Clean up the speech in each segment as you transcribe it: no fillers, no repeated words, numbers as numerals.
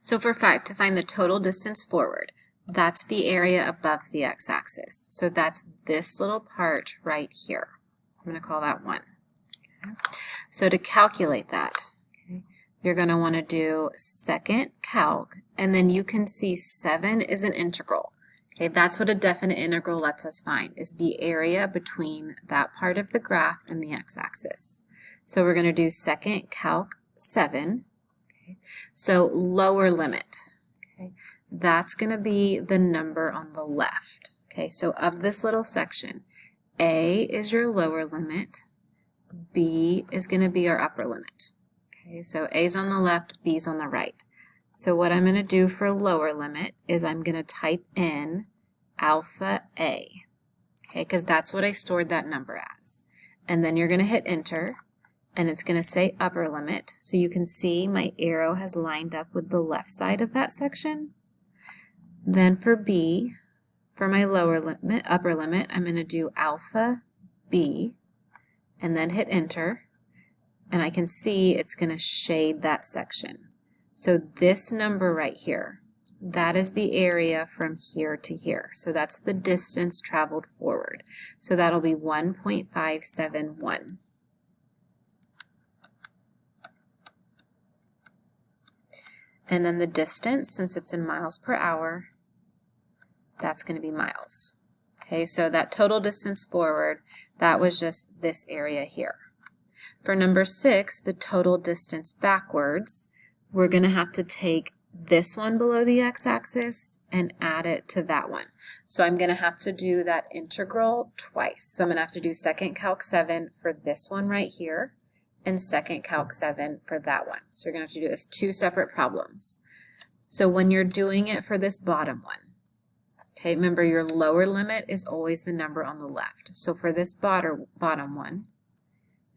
So for to find the total distance forward, that's the area above the x-axis. So that's this little part right here. I'm going to call that 1. Okay. So to calculate that, okay, you're going to want to do second calc, and then you can see 7 is an integral. Okay, that's what a definite integral lets us find, is the area between that part of the graph and the x-axis. So we're going to do second calc 7. Okay. So lower limit. Okay. That's going to be the number on the left. Okay, so of this little section, A is your lower limit, B is going to be our upper limit. Okay, so A's on the left, B's on the right. So what I'm going to do for lower limit is I'm going to type in alpha A, okay, because that's what I stored that number as. And then you're going to hit enter, and it's going to say upper limit. So you can see my arrow has lined up with the left side of that section. Then for B, for my lower limit, upper limit, I'm going to do alpha B, and then hit enter, and I can see it's going to shade that section. So this number right here, that is the area from here to here. So that's the distance traveled forward. So that'll be 1.571. And then the distance, since it's in miles per hour, that's going to be miles. Okay, so that total distance forward, that was just this area here. For number 6, the total distance backwards, we're going to have to take this one below the x-axis and add it to that one. So I'm going to have to do that integral twice. So I'm going to have to do second calc 7 for this one right here and second calc 7 for that one. So you're going to have to do this 2 separate problems. So when you're doing it for this bottom one, okay, remember your lower limit is always the number on the left. So for this bottom one,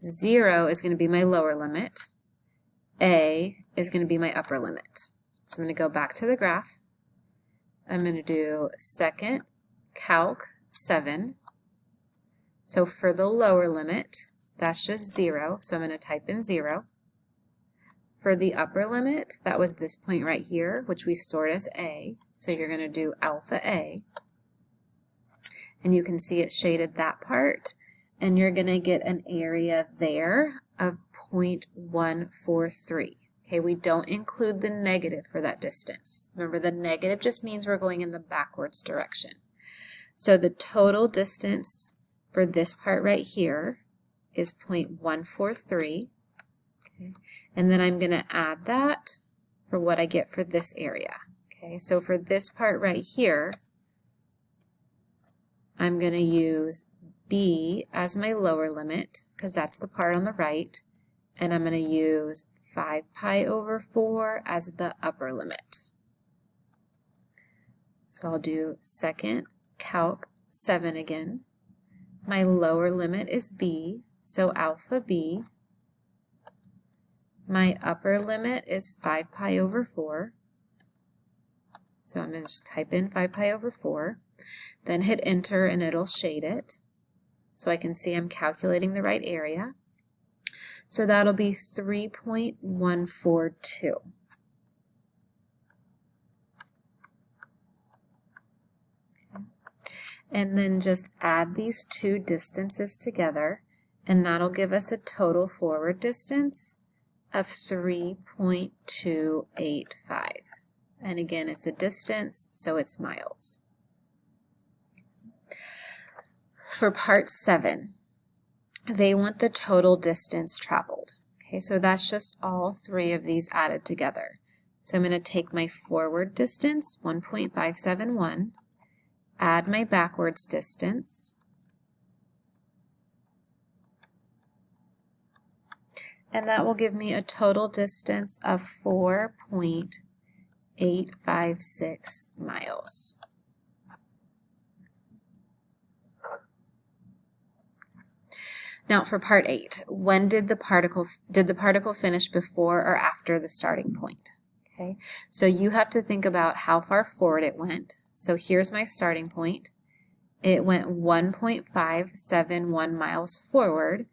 0 is going to be my lower limit. A is going to be my upper limit. So I'm going to go back to the graph. I'm going to do second calc 7. So for the lower limit, that's just 0. So I'm going to type in 0. For the upper limit, that was this point right here, which we stored as A. So you're going to do alpha A. And you can see it shaded that part. And you're going to get an area there of 0.143. Okay, we don't include the negative for that distance. Remember, the negative just means we're going in the backwards direction. So the total distance for this part right here is 0.143. Okay, and then I'm going to add that for what I get for this area. Okay, so for this part right here, I'm going to use B as my lower limit, because that's the part on the right, and I'm going to use 5 pi over 4 as the upper limit. So I'll do second calc 7 again. My lower limit is B, so alpha B. My upper limit is 5 pi over 4. So I'm going to just type in 5 pi over 4. Then hit enter and it'll shade it. So I can see I'm calculating the right area. So that'll be 3.142. And then just add these 2 distances together, and that'll give us a total forward distance of 3.285. And again, it's a distance, so it's miles. For part 7, they want the total distance traveled. Okay, so that's just all 3 of these added together. So I'm going to take my forward distance, 1.571, add my backwards distance, and that will give me a total distance of 4.856 miles. Now for part 8, when did the particle finish before or after the starting point? Okay, so you have to think about how far forward it went. So here's my starting point. It went 1.571 miles forward,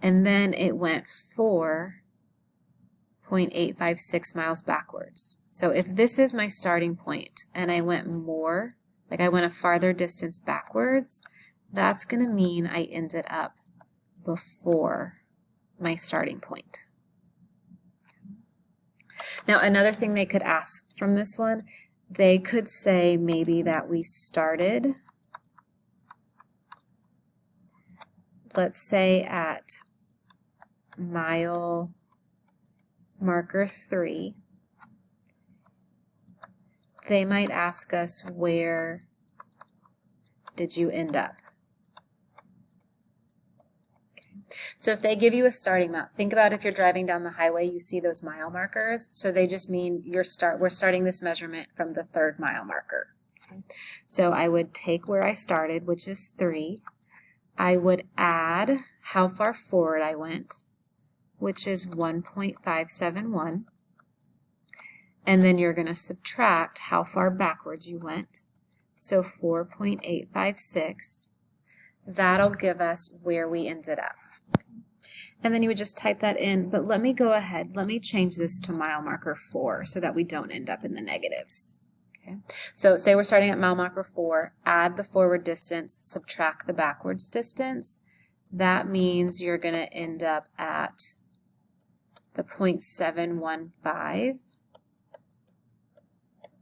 and then it went 4 0.856 miles backwards. So if this is my starting point and I went more, like I went a farther distance backwards, that's going to mean I ended up before my starting point. Now, another thing they could ask from this one, they could say maybe that we started, let's say at mile marker 3. They might ask us, where did you end up? So if they give you a starting mile, think about if you're driving down the highway, you see those mile markers. So they just mean we're starting this measurement from the 3rd mile marker. Okay. So I would take where I started, which is 3. I would add how far forward I went, which is 1.571. And then you're going to subtract how far backwards you went. So 4.856. That'll give us where we ended up. And then you would just type that in, but let me go ahead, let me change this to mile marker 4 so that we don't end up in the negatives. Okay. So say we're starting at mile marker 4, add the forward distance, subtract the backwards distance. That means you're going to end up at the 0.715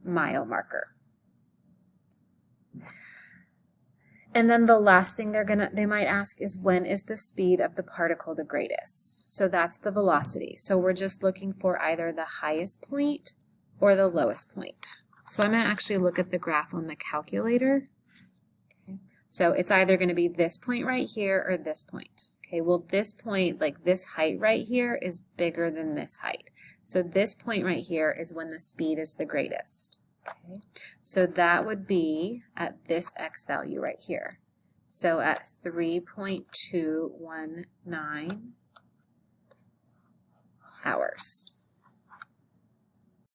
mile marker. And then the last thing they might ask is, when is the speed of the particle the greatest? So that's the velocity. So we're just looking for either the highest point or the lowest point. So I'm going to actually look at the graph on the calculator. Okay. So it's either going to be this point right here or this point. Okay, well this point, like this height right here, is bigger than this height. So this point right here is when the speed is the greatest. Okay, so that would be at this x value right here. So at 3.219 hours.